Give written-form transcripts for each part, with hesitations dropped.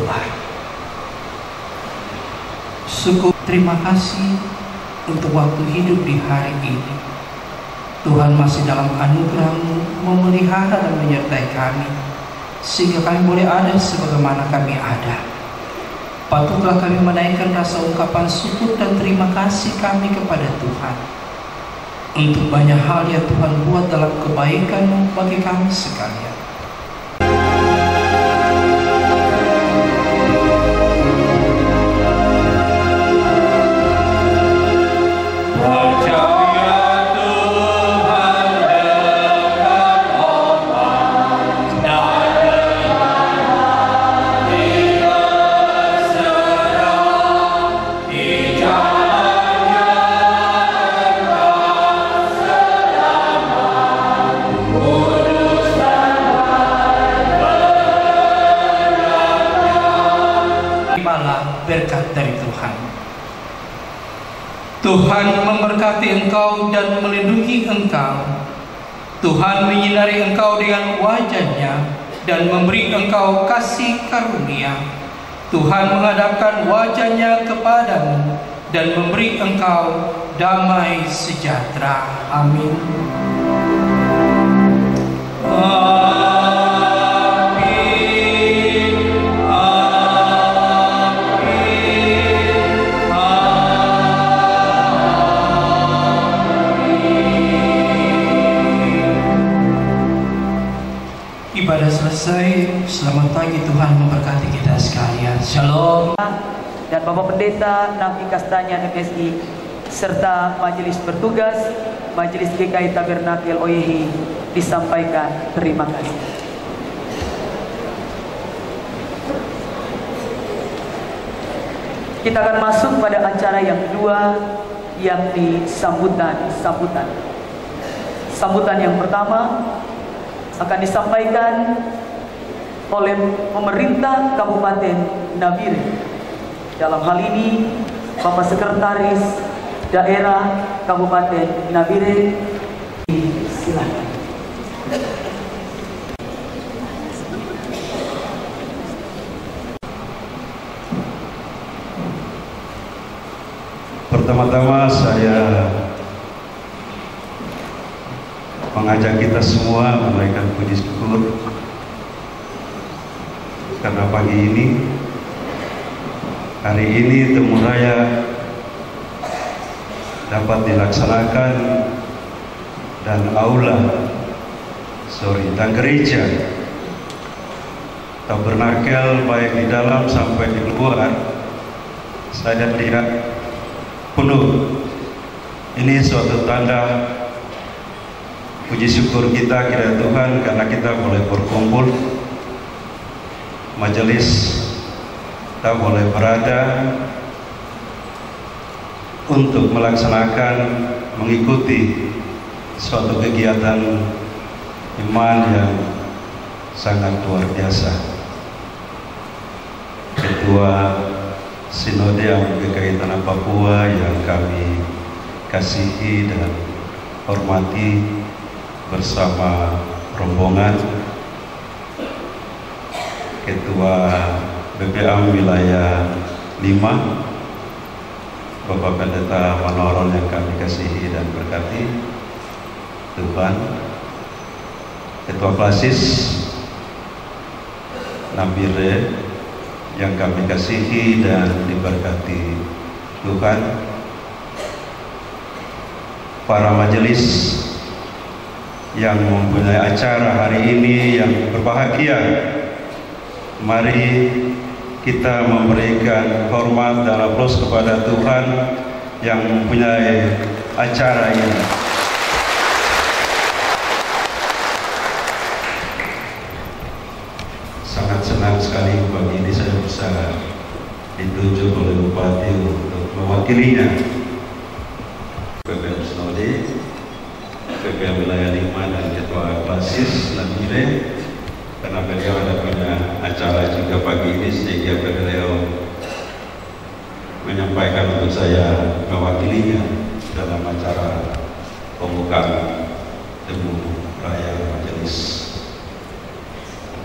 berdoa. Syukur, terima kasih untuk waktu hidup di hari ini. Tuhan masih dalam anugerah-Mu memelihara dan menyertai kami, sehingga kami boleh ada sebagaimana kami ada. Patutlah kami menaikkan rasa ungkapan syukur dan terima kasih kami kepada Tuhan untuk banyak hal yang Tuhan buat dalam kebaikan-Mu bagi kami sekalian. Berkat dari Tuhan. Tuhan memberkati engkau dan melindungi engkau. Tuhan menyinari engkau dengan wajah-Nya dan memberi engkau kasih karunia. Tuhan menghadapkan wajah-Nya kepadamu dan memberi engkau damai sejahtera. Amin. Ibadah selesai. Selamat pagi, Tuhan memberkati kita sekalian. Shalom. Dan Bapak Pendeta Nafi Kastanya MSI serta majelis bertugas Majelis GKI Tabernakel OYHI disampaikan terima kasih. Kita akan masuk pada acara yang kedua, yakni sambutan. Sambutan yang pertama akan disampaikan oleh pemerintah Kabupaten Nabire. Dalam hal ini Bapak Sekretaris Daerah Kabupaten Nabire, silakan. Pertama-tama saya mengajak kita semua menaikkan puji syukur karena pagi ini, hari ini temu raya dapat dilaksanakan dan dan gereja tabernakel baik di dalam sampai di luar saya lihat penuh. Ini suatu tanda puji syukur kita kepada Tuhan karena kita boleh berkumpul, majelis kita boleh berada untuk melaksanakan, mengikuti suatu kegiatan iman yang sangat luar biasa. Ketua Sinode GKI Tanah Papua yang kami kasihi dan hormati bersama rombongan, Ketua BPA Wilayah 5 Bapak Pendeta Manoron yang kami kasihi dan berkati Tuhan, Ketua Klasis Nabire yang kami kasihi dan diberkati Tuhan, para majelis yang mempunyai acara hari ini yang berbahagia. Mari kita memberikan hormat dan aplaus kepada Tuhan yang mempunyai acara ini. Sangat senang sekali pagi ini saya bisa ditunjuk oleh Bupati untuk mewakilinya. BPM Sinode, BPM Wilayah 5 dan Ketua Klasis Nabire, karena beliau ada punya acara juga pagi ini sehingga beliau menyampaikan untuk saya mewakilinya dalam acara pembukaan temu raya majelis.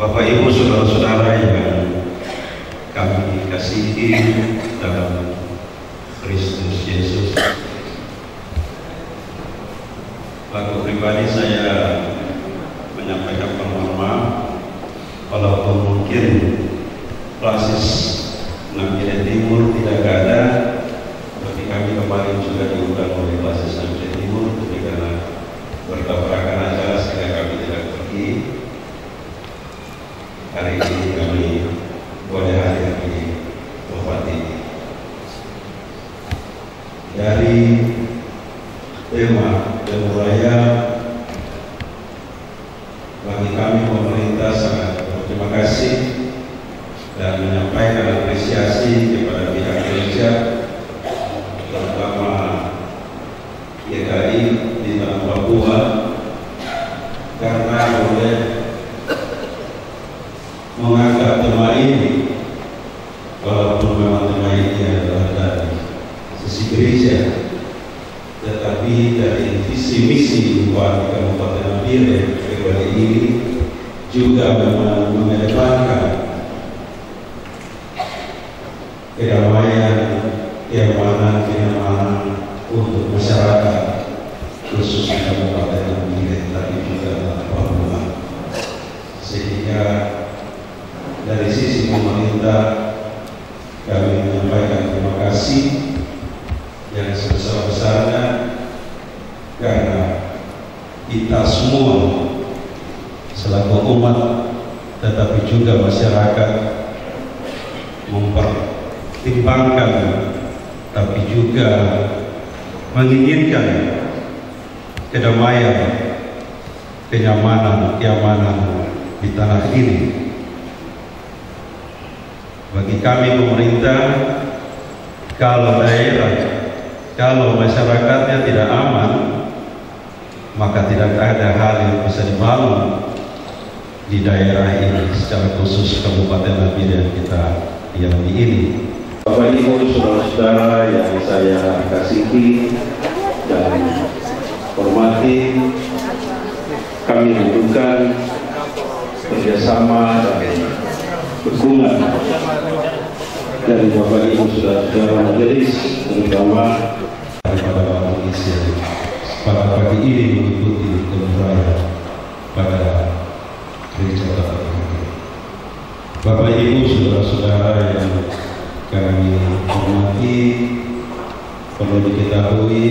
Bapak Ibu saudara-saudara yang kami kasihi dalam Kristus Yesus. Laku pribadi saya menyampaikan permohonan maaf walaupun mungkin klasis Nangkide Timur tidak ada, tapi kami kemarin juga diundang oleh klasis Nangkide Timur, tapi karena bertabrakan acara sehingga kami tidak pergi. Hari ini kami boleh hadir di tempat ini. Dari tema Raya, bagi kami pemerintah sangat berterima kasih dan menyampaikan apresiasi kepada pihak gereja, terutama GKI di Tanah Papua, karena boleh mengangkat tema ini, walaupun memang tema ini adalah dari sisi gereja, tetapi dari visi misi Bupati Kabupaten Nabire periode ini juga memang mengedepankan kedamaian, kenyamanan untuk masyarakat, khususnya Kabupaten Nabire, tapi juga Papua. Sehingga dari sisi pemerintah kami menyampaikan terima kasih yang sebesar-besarnya, karena kita semua selaku umat tetapi juga masyarakat mempertimbangkan tapi juga menginginkan kedamaian, kenyamanan di tanah ini. Bagi kami pemerintah, kalau masyarakatnya tidak aman, maka tidak ada hal yang bisa dibangun di daerah ini, secara khusus Kabupaten Nabire yang kita diami ini. Bapak Ibu saudara-saudara yang saya kasihi dan hormati, kami rindukan kerjasama dan dukungan dari Bapak Ibu saudara-saudara majelis, terutama daripada Bapak Isi pada pagi ini mengikuti Raya pada gereja Taat. Bapak Ibu saudara-saudara yang kami hormati, perlu diketahui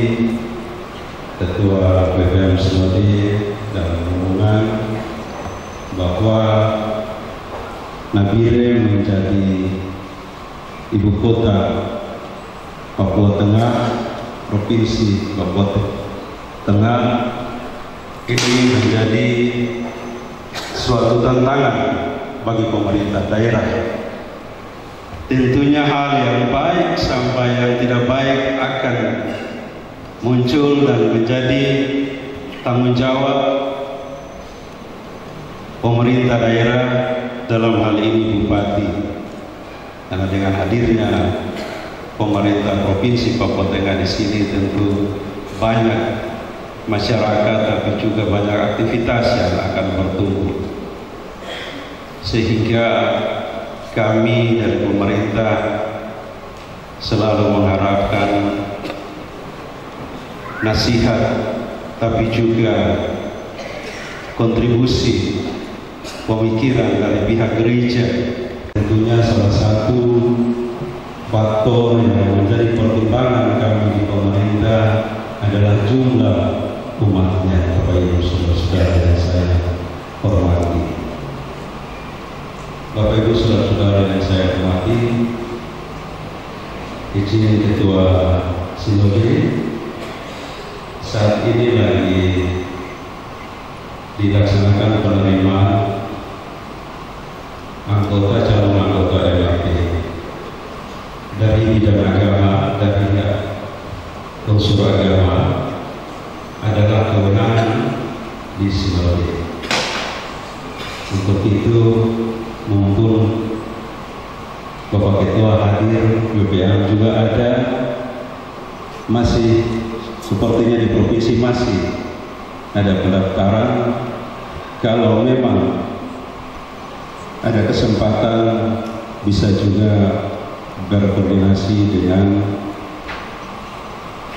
Ketua BPM Sinode dan Rombongan bahwa Nabire menjadi ibu kota Papua Tengah, Provinsi Papua Tengah, ini menjadi suatu tantangan bagi pemerintah daerah. Tentunya hal yang baik sampai yang tidak baik akan muncul dan menjadi tanggung jawab pemerintah daerah, dalam hal ini Bupati. Karena dengan hadirnya pemerintah Provinsi Papua Tengah di sini, tentu banyak masyarakat tapi juga banyak aktivitas yang akan bertumbuh. Sehingga kami dari pemerintah selalu mengharapkan nasihat tapi juga kontribusi pemikiran dari pihak gereja. Tentunya salah satu faktor yang menjadi pertimbangan kami di pemerintah adalah jumlah umatnya, Bapak Ibu saudara-saudara yang saya hormati. Bapak Ibu saudara-saudara yang saya hormati, izin Ketua Sinode, saat ini lagi dilaksanakan penerimaan calon anggota LRT dari bidang agama, dari unsur agama adalah kewenangan di Sinode. Untuk itu, mumpun Bapak Ketua hadir, BPM juga ada, masih sepertinya di provinsi masih ada pendaftaran. Kalau memang ada kesempatan bisa juga berkoordinasi dengan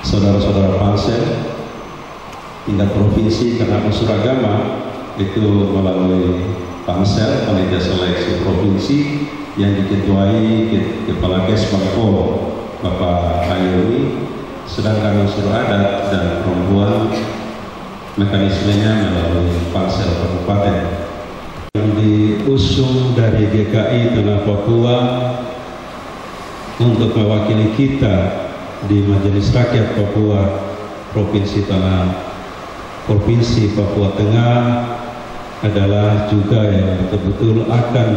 saudara-saudara pansel tingkat provinsi, karena unsur agama itu melalui pansel panitia seleksi provinsi yang diketuai Kepala Kesbangpol Bapak Hayoni, sedangkan unsur adat dan perempuan mekanismenya melalui pansel kabupaten. Yang diusung dari GKI Tanah Papua untuk mewakili kita di Majelis Rakyat Papua Provinsi Papua Tengah adalah juga yang betul-betul akan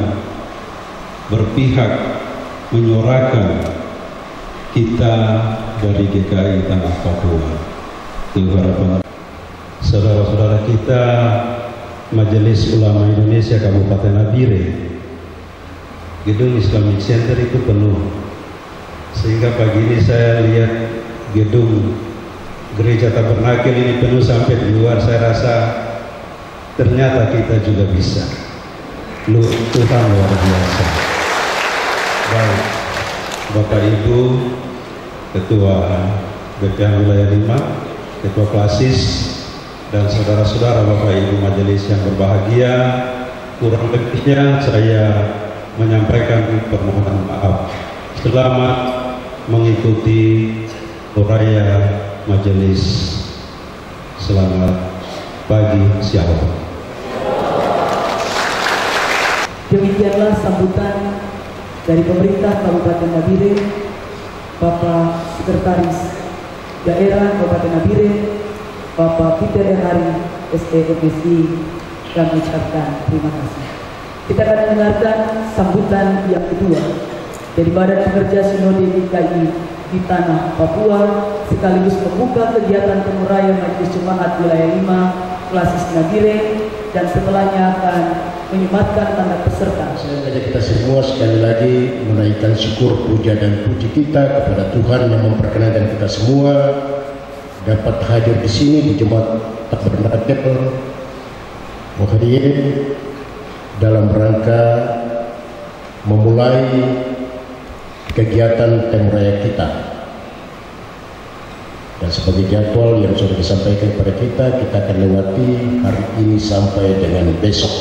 berpihak menyuarakan kita dari GKI Tanah Papua. Itu harapan saudara-saudara kita Majelis Ulama Indonesia Kabupaten Nabire. Gedung Islamic Center itu penuh, sehingga pagi ini saya lihat gedung Gereja Tabernakel ini penuh sampai di luar. Saya rasa ternyata kita juga bisa. Tuhan luar biasa. Baik, Bapak Ibu Ketua BPH Wilayah 5, Ketua Klasis, dan saudara-saudara Bapak Ibu Majelis yang berbahagia, kurang lebihnya saya menyampaikan permohonan maaf. Selamat mengikuti uraya Majelis. Selamat pagi, shalom. Demikianlah sambutan dari pemerintah Kabupaten Nabire, Bapak Sekretaris Daerah Kabupaten Nabire, Bapak Peter Hari, SEMSI, kami ucapkan terima kasih. Kita akan mendengarkan sambutan yang kedua dari Badan Pekerja Sinode GKI di Tanah Papua, sekaligus membuka kegiatan temuraya Majelis Jemaat Wilayah 5 Klasis Nabire, dan setelahnya akan menyematkan tanda peserta. Saya mengajak kita semua sekali lagi menaikkan syukur, puja dan puji kita kepada Tuhan yang memperkenankan kita semua dapat hadir di sini di Jemaat Tabernakel Mohadir dalam rangka memulai kegiatan temuraya kita. Dan sebagai jadwal yang sudah disampaikan kepada kita akan lewati hari ini sampai dengan besok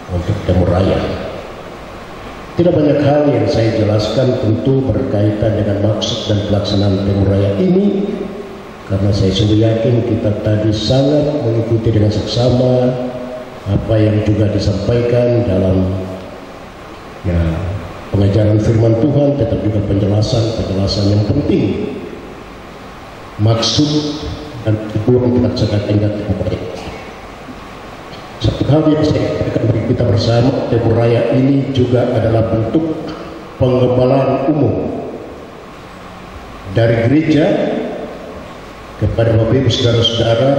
untuk temuraya. Tidak banyak hal yang saya jelaskan tentu berkaitan dengan maksud dan pelaksanaan temuraya ini, karena saya sungguh yakin kita tadi sangat mengikuti dengan seksama apa yang juga disampaikan dalam pengajaran firman Tuhan, tetap juga penjelasan yang penting maksud dan tujuan kita temuraya. Satu hal yang saya katakan bagi kita bersama, temuraya ini juga adalah bentuk pengembalaan umum dari gereja kepada Bapak Ibu saudara-saudara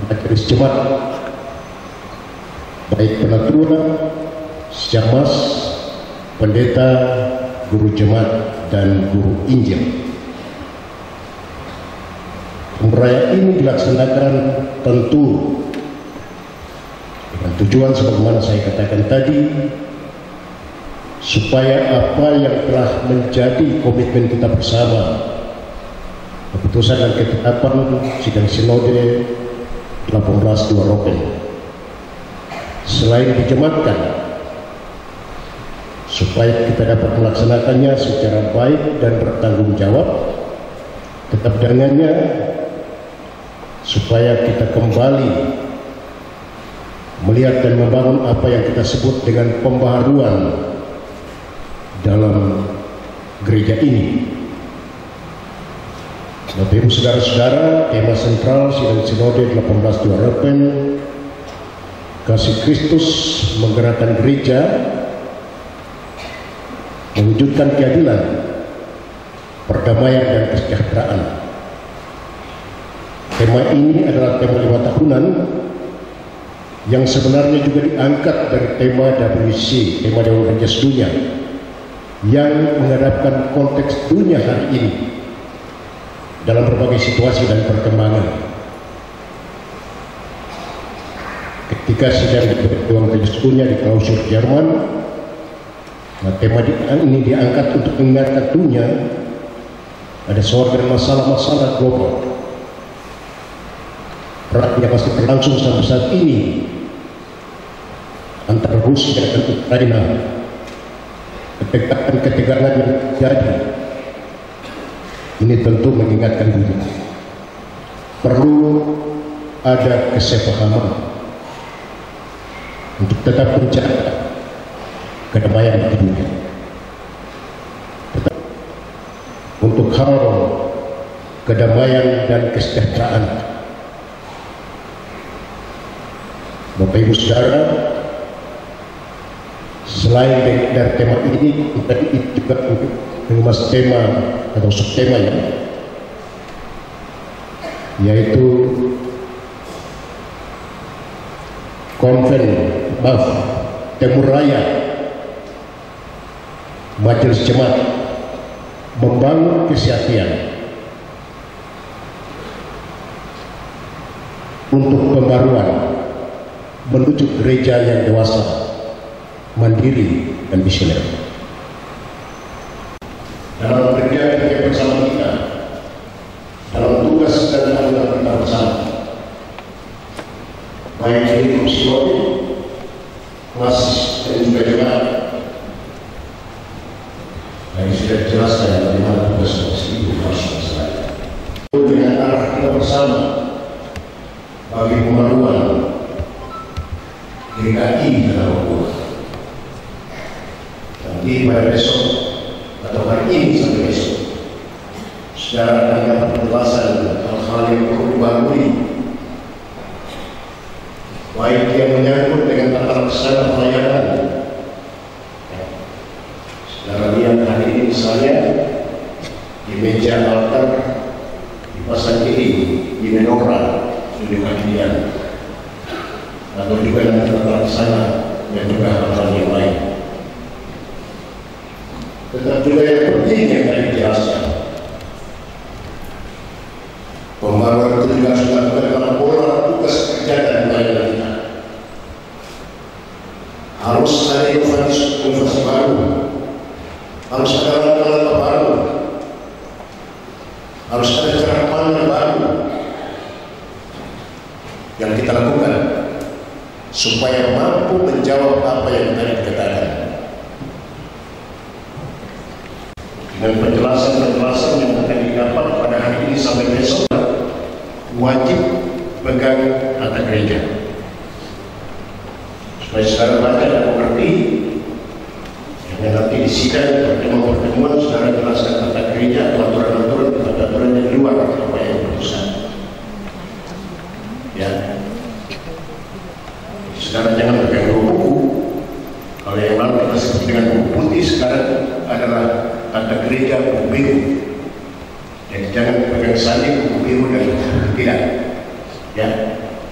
majelis jemaat, baik penatua, syamas, pendeta, guru jemaat, dan guru Injil. Temuraya ini dilaksanakan tentu dengan tujuan sebagaimana saya katakan tadi, supaya apa yang telah menjadi komitmen kita bersama, keputusan dan ketetapan sidang sinode 18 Ropen, selain dijematkan, supaya kita dapat melaksanakannya secara baik dan bertanggung jawab, tetap dengannya supaya kita kembali melihat dan membangun apa yang kita sebut dengan pembaharuan dalam gereja ini. Bapak Ibu saudara-saudara, tema sentral sidang sinode 18 Ropen, kasih Kristus menggerakkan gereja mewujudkan keadilan, perdamaian dan kesejahteraan. Tema ini adalah tema 5 tahunan yang sebenarnya juga diangkat dari tema WC, tema Dewan Gereja Sedunia, yang menghadapkan konteks dunia hari ini dalam berbagai situasi dan perkembangan. Ketika sidang Dewan Gereja Sedunia di Klausur Jerman, Nah, tema ini diangkat untuk mengingatkan dunia ada seorang masalah-masalah global. Perang yang masih berlangsung sampai saat ini antara Rusia dan Ukraina, ketegangan yang terjadi ini tentu mengingatkan dunia perlu ada kesepahaman untuk tetap menjaga kedamaian di dunia. Untuk hal kedamaian dan kesejahteraan, Bapak Ibu Saudara, selain dari tema ini, tadi juga mengemas tema atau subtema yaitu Timur Raya Majelis Jemaat membangun kesehatan untuk pembaruan menuju gereja yang dewasa, mandiri dan visioner. Dalam kerja bersama kita, dalam tugas dan tanggung kita bersama, baik di komisi kelas dan juga jemaat. Yang sudah dijelaskan bagaimana tugas komisi itu harus dilaksanakan. Dengan arah kita bersama bagi pembaruan GKI dalam Papua. Nanti pada besok atau hari ini sampai besok, secara akan dapat penjelasan hal-hal yang perlu dibangun, baik yang menyangkut dengan tata laksana pelayanan. Saudara lihat hari ini misalnya di meja altar dipasang ini di menorah di kajian, atau juga dengan tata laksana dan juga hal-hal yang lain. Tetapi juga yang penting yang tadi dijelaskan, pembaruan itu juga sudah dalam pola tugas kerja dan pelayanan kita. Harus ada inovasi baru, harus ada langkah-langkah baru, harus ada cara pandang baru yang kita lakukan supaya mampu menjawab apa yang tadi dikatakan. Dan penjelasan-penjelasan yang akan didapat pada hari ini sampai besok wajib pegang tata gereja. Supaya saudara baca dan mengerti, yang nanti di sidang pertemuan-pertemuan saudara jelaskan tata gereja, aturan-aturan yang di luar apa yang diputuskan. Ya, saudara jangan pegang dua buku. Kalau yang lalu kita sebut dengan buku putih, sekarang adalah tata gereja buku biru. Jadi jangan pegang saling buku biru dan buku tidak. Ya,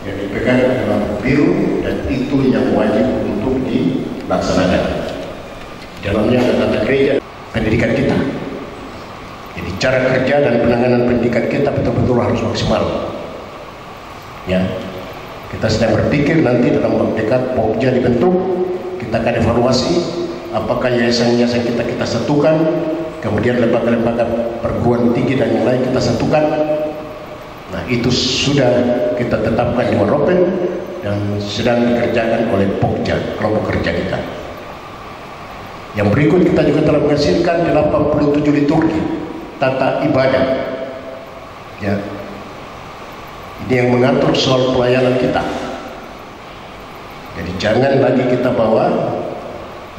yang dipegang adalah buku biru dan itu yang wajib untuk dilaksanakan. Dalamnya ada tata gereja, pendidikan kita. Jadi cara kerja dan penanganan pendidikan kita betul-betul harus maksimal. Ya, kita sedang berpikir nanti dalam waktu dekat Pokja dibentuk, kita akan evaluasi apakah yayasan-yayasan kita satukan, kemudian lembaga-lembaga perguruan tinggi dan yang lain kita satukan. Nah, itu sudah kita tetapkan di Waropen dan sedang dikerjakan oleh Pokja, kelompok kerja kita. Yang berikut kita juga telah menghasilkan 87 liturgi tata ibadah. Ya, ini yang mengatur soal pelayanan kita. Jadi jangan lagi kita bawa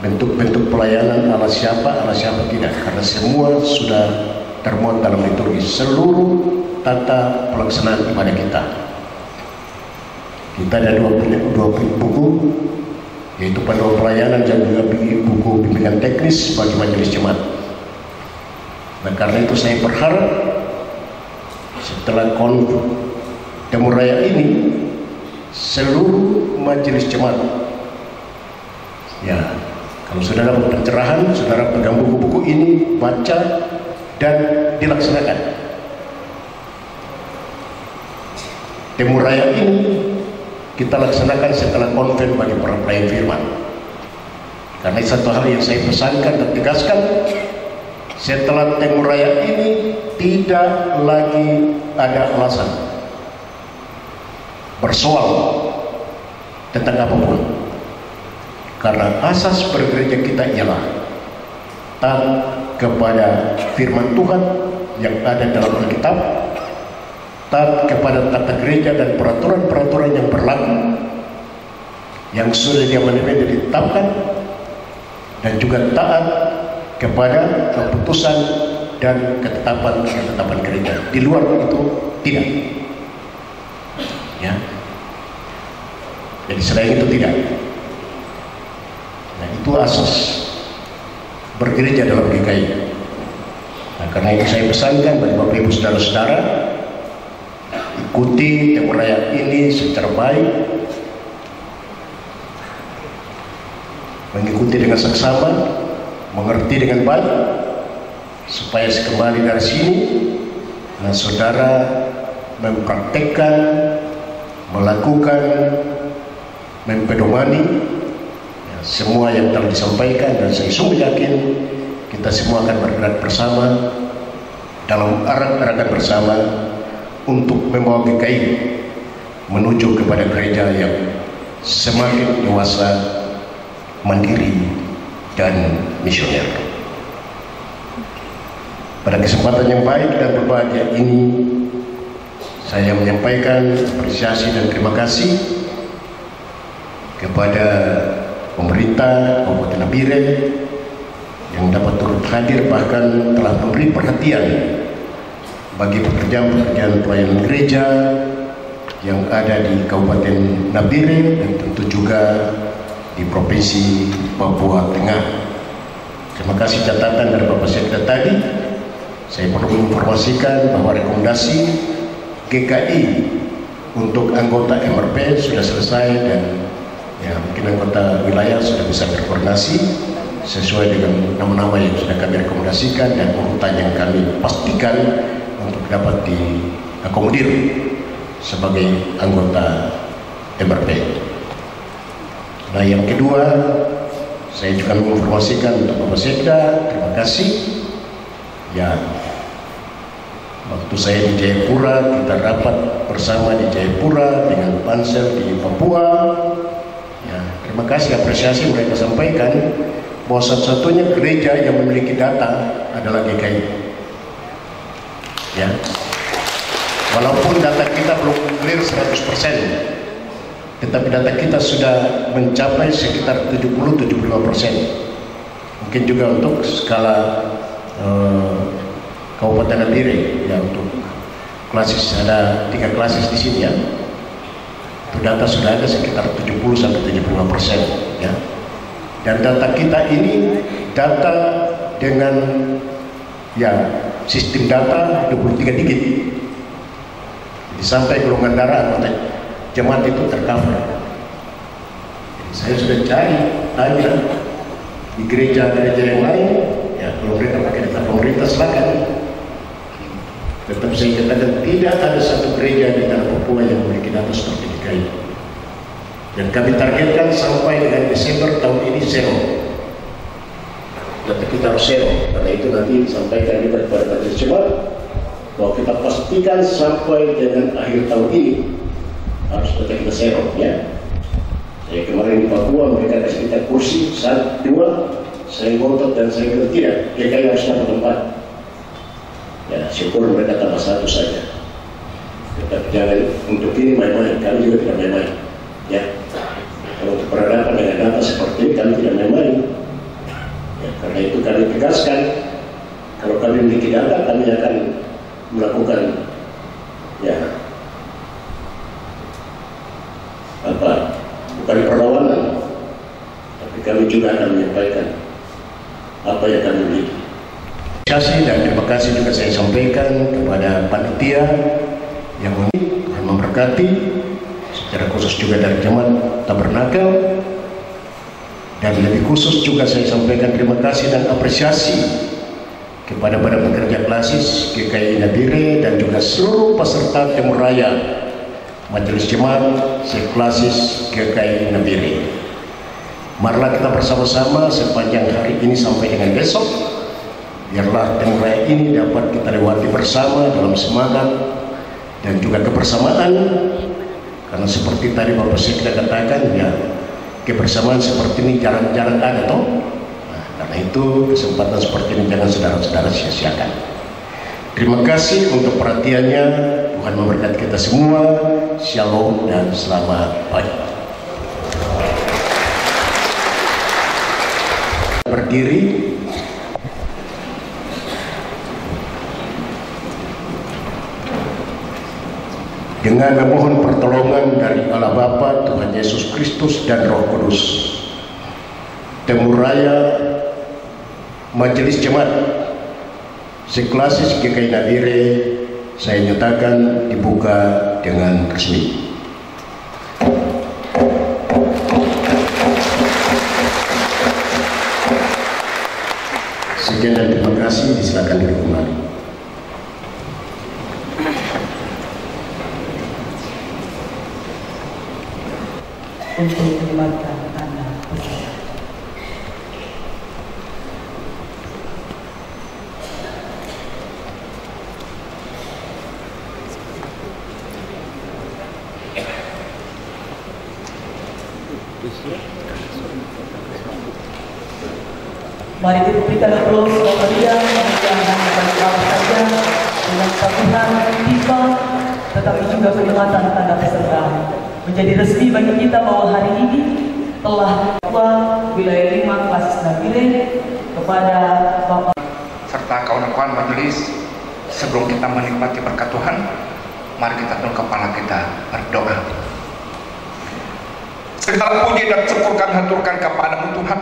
bentuk-bentuk pelayanan ala siapa tidak, karena semua sudah termuat dalam liturgi seluruh tata pelaksanaan ibadah kita. Kita ada dua buku, yaitu panduan pelayanan dan juga buku bimbingan teknis bagi majelis jemaat. Dan karena itu saya berharap setelah Timur Raya ini seluruh majelis jemaat, ya, kalau saudara dapat pencerahan, saudara pegang buku-buku ini, baca dan dilaksanakan. Timur Raya ini kita laksanakan setelah konven bagi para pelayan firman. Karena satu hal yang saya pesankan dan tegaskan, setelah Temu Raya ini tidak lagi ada alasan bersoal tentang apapun. Karena asas bergereja kita ialah taat kepada firman Tuhan yang ada dalam Alkitab, taat kepada tata gereja dan peraturan-peraturan yang berlaku yang sudah ditetapkan, dan juga taat kepada keputusan dan ketetapan gereja. Di luar itu tidak. Ya. Jadi selain itu tidak. Nah, itu asas bergereja dalam GKI. Nah, karena itu saya pesankan bagi Bapak Ibu Saudara-saudara, ikuti Temu Raya ini secara baik, mengikuti dengan seksama, mengerti dengan baik, supaya sekembali dari sini, nah, saudara mempraktekkan, melakukan, mempedomani ya, semua yang telah disampaikan, dan saya sungguh yakin kita semua akan bergerak bersama dalam arak-arakan bersama untuk membawa GKI menuju kepada gereja yang semakin dewasa, mandiri, dan misioner. Pada kesempatan yang baik dan berbahagia ini, saya menyampaikan apresiasi dan terima kasih kepada pemerintah Kabupaten Nabire yang dapat turut hadir, bahkan telah memberi perhatian bagi pekerjaan-pekerjaan pelayanan gereja yang ada di Kabupaten Nabire dan tentu juga di Provinsi Papua Tengah. Terima kasih catatan dari Bapak Sekda tadi. Saya perlu menginformasikan bahwa rekomendasi GKI untuk anggota MRP sudah selesai, dan ya mungkin anggota wilayah sudah bisa berkoordinasi sesuai dengan nama-nama yang sudah kami rekomendasikan dan urutan yang kami pastikan untuk dapat diakomodir sebagai anggota MRP. Nah, yang kedua, saya juga menginformasikan untuk Bapak Sekda, terima kasih. Ya, waktu saya di Jayapura, kita rapat bersama di Jayapura dengan Pansel di Papua. Ya, terima kasih, apresiasi mereka sampaikan bahwa satu-satunya gereja yang memiliki data adalah GKI. Ya, walaupun data kita belum clear 100%, tetapi data kita sudah mencapai sekitar 70-75%. Mungkin juga untuk skala Kabupaten Nabire, ya, untuk klasis ada 3 klasis di sini ya. Itu data sudah ada sekitar 70-75%, ya. Dan data kita ini data dengan ya sistem data 23 digit. Jadi sampai golongan darah anggota jemaat itu tercover. Saya sudah cari tanya di gereja-gereja yang lain, ya kalau mereka pakai data pemerintah silakan. Tetap saya katakan tidak ada satu gereja di tanah Papua yang memiliki data seperti GKI. Dan kami targetkan sampai dengan Desember tahun ini zero. Data kita harus zero, karena itu nanti disampaikan juga kepada majelis jemaat bahwa kita pastikan sampai dengan akhir tahun ini harus data kita zero, ya. Saya kemarin di Papua, mereka kasih kita kursi 1, 2, saya ngotot dan saya bilang tidak, GKI harus dapat 4. Ya, syukur mereka tambah 1 saja. Tetapi jangan untuk ini main-main, kami juga tidak main-main. Ya, kalau untuk berhadapan dengan data seperti ini kami tidak main-main. Ya, karena itu kami tegaskan, kalau kami memiliki data, kami akan melakukan ya bukan perlawanan, tapi kami juga akan menyampaikan apa yang kami miliki. Terima kasih dan terima kasih juga saya sampaikan kepada panitia yang memberkati, secara khusus juga dari jemaat Tabernakel, dan lebih khusus juga saya sampaikan terima kasih dan apresiasi kepada para pekerja klasis GKI Nabire dan juga seluruh peserta Temu Raya Majelis Jemaat Seklasis GKI Nabire. Marilah kita bersama-sama sepanjang hari ini sampai dengan besok, biarlah Temu Raya ini dapat kita lewati bersama dalam semangat dan juga kebersamaan. Karena seperti tadi Bapak Sekda katakan, ya, kebersamaan seperti ini jarang-jarang ada toh. Nah, karena itu kesempatan seperti ini jangan saudara-saudara sia-siakan. Terima kasih untuk perhatiannya. Tuhan memberkati kita semua. Shalom dan selamat pagi. Berdiri. Dengan memohon pertolongan dari Allah Bapa, Tuhan Yesus Kristus dan Roh Kudus, Temu Raya Majelis Jemaat Seklasis GKI Nabire saya nyatakan dibuka dengan resmi. Sekian dan terima kasih, disilakan diri kembali. Untuk menyebarkan tanda pesan. Mari kita berikan aplaus kepada dia yang hanya bagi saja dengan kepatuhan tiba, tetapi juga penyelamatan tanda peserta. Menjadi resmi bagi kita bahwa hari ini telah Ketua Wilayah 5 Klasis Nabire kepada Bapak serta kawan-kawan majelis. Sebelum kita menikmati berkat Tuhan, mari kita tunduk kepala kita berdoa. Segala puji dan syukur kami haturkan kepadamu Tuhan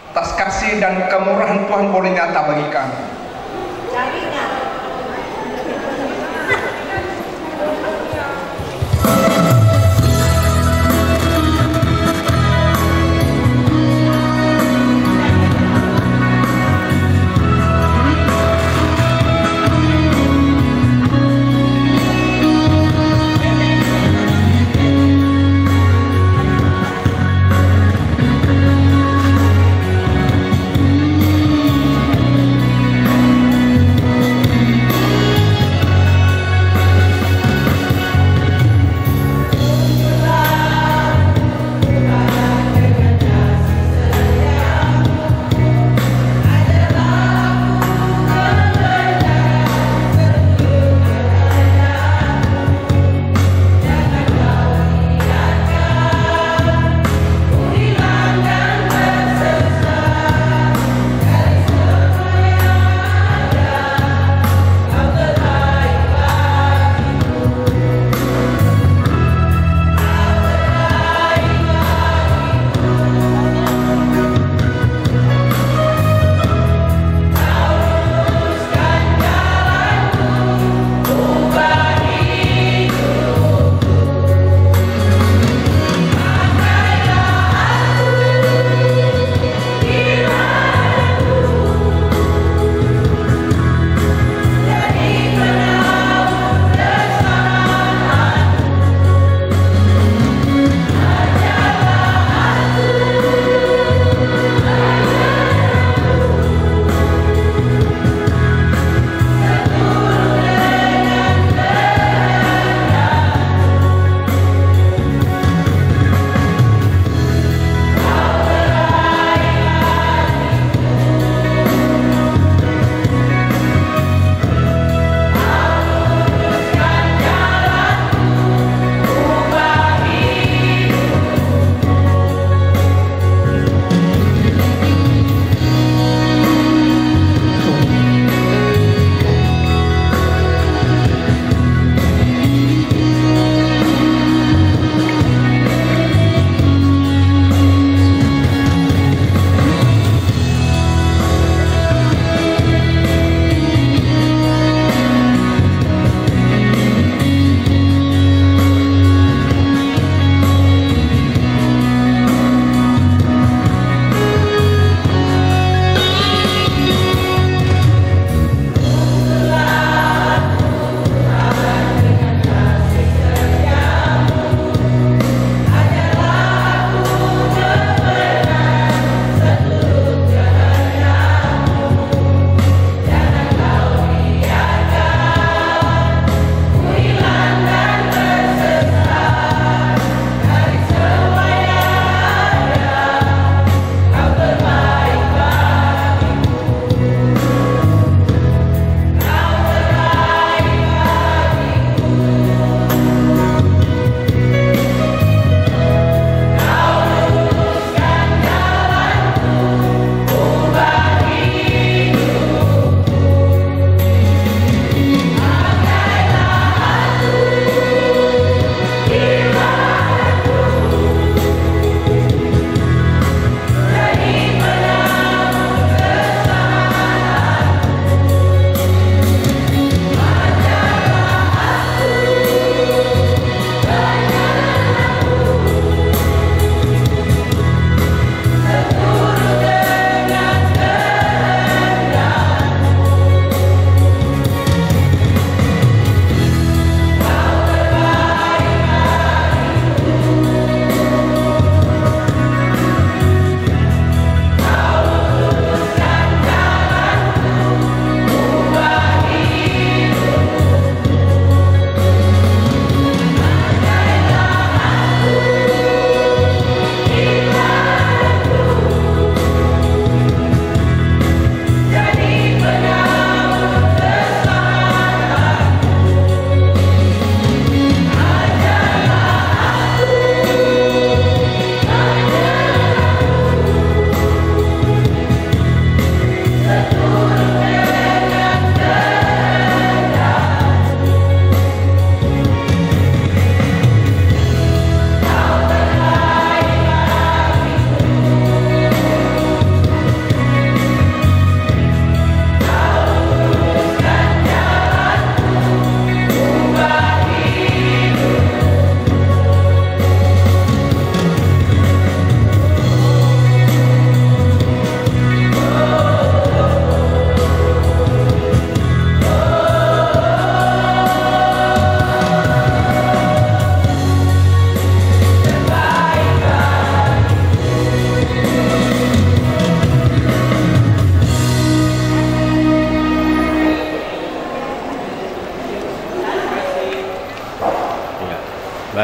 atas kasih dan kemurahan Tuhan boleh nyata bagi kami.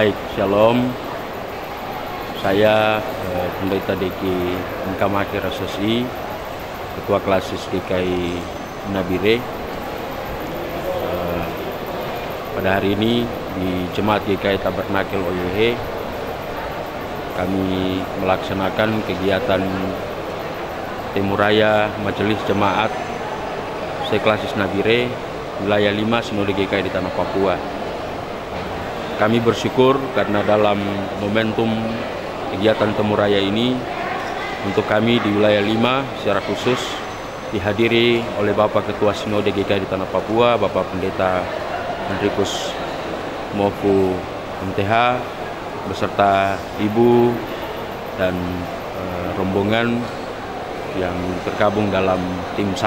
Baik, Shalom. Saya Pendeta Deki Nkamaki Rasasi, Ketua Klasis GKI Nabire. Pada hari ini di Jemaat GKI Tabernakel Oyohe kami melaksanakan kegiatan Temuraya Majelis Jemaat Seklasis Nabire wilayah 5 Sinode GKI di Tanah Papua. Kami bersyukur karena dalam momentum kegiatan Temuraya ini untuk kami di wilayah 5 secara khusus dihadiri oleh Bapak Ketua Sinode GKI di Tanah Papua, Bapak Pendeta Henrikus Mofu MTH beserta Ibu dan rombongan yang tergabung dalam tim 1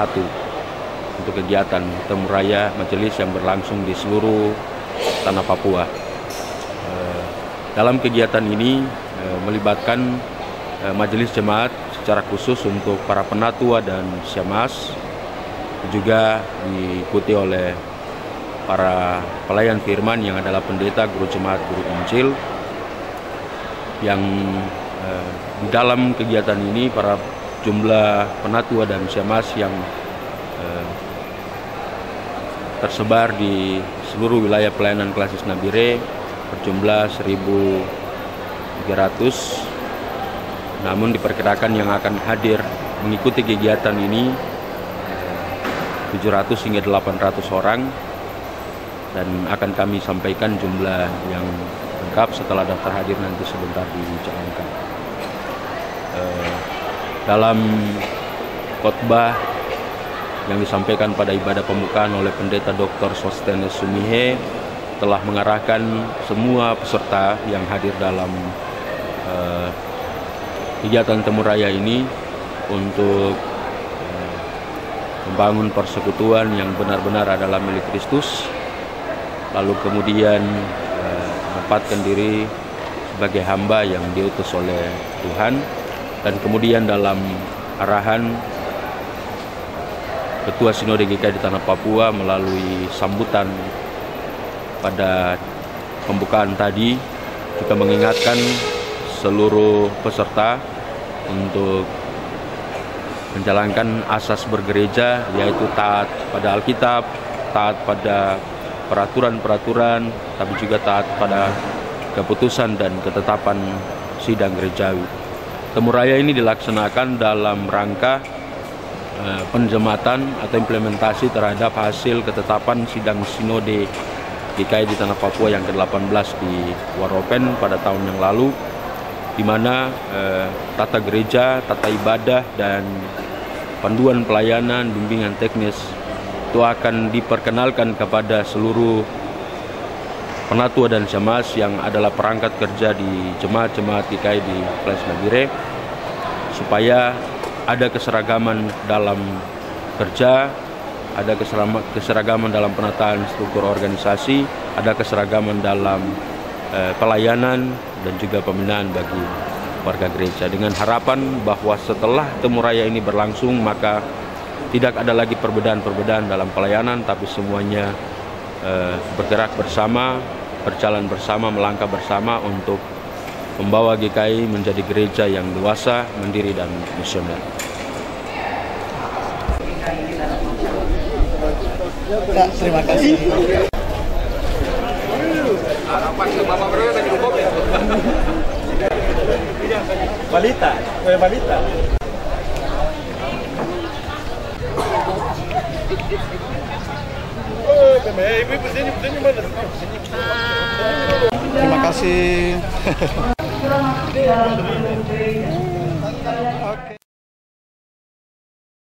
untuk kegiatan Temuraya Majelis yang berlangsung di seluruh Tanah Papua. Dalam kegiatan ini melibatkan Majelis Jemaat secara khusus untuk para penatua dan syemasi, juga diikuti oleh para pelayan firman yang adalah pendeta, guru jemaat, guru Injil, yang di dalam kegiatan ini para jumlah penatua dan syemasi yang tersebar di seluruh wilayah pelayanan Klasis Nabire berjumlah 1.300, namun diperkirakan yang akan hadir mengikuti kegiatan ini 700 hingga 800 orang, dan akan kami sampaikan jumlah yang lengkap setelah daftar hadir nanti sebentar dijalankan. Dalam khotbah yang disampaikan pada ibadah pembukaan oleh Pendeta Dr. Sostenes Sumihe telah mengarahkan semua peserta yang hadir dalam kegiatan Temuraya ini untuk membangun persekutuan yang benar-benar adalah milik Kristus, lalu kemudian menempatkan diri sebagai hamba yang diutus oleh Tuhan, dan kemudian dalam arahan Ketua Sinode GKI di Tanah Papua melalui sambutan pada pembukaan tadi juga mengingatkan seluruh peserta untuk menjalankan asas bergereja, yaitu taat pada Alkitab, taat pada peraturan-peraturan, tapi juga taat pada keputusan dan ketetapan sidang gerejawi. Temuraya ini dilaksanakan dalam rangka penjematan atau implementasi terhadap hasil ketetapan sidang Sinode GKI di Tanah Papua yang ke-18 di Waropen pada tahun yang lalu, di mana tata gereja, tata ibadah, dan panduan pelayanan, bimbingan teknis itu akan diperkenalkan kepada seluruh penatua dan syemasi yang adalah perangkat kerja di jemaat-jemaat GKI di Klasis Nabire, supaya ada keseragaman dalam kerja, ada keseragaman dalam penataan struktur organisasi, ada keseragaman dalam pelayanan dan juga pembinaan bagi warga gereja, dengan harapan bahwa setelah Temuraya ini berlangsung maka tidak ada lagi perbedaan-perbedaan dalam pelayanan, tapi semuanya bergerak bersama, berjalan bersama, melangkah bersama untuk membawa GKI menjadi gereja yang dewasa, mandiri, dan misioner. Terima kasih. Balita, balita. Terima kasih. Okay.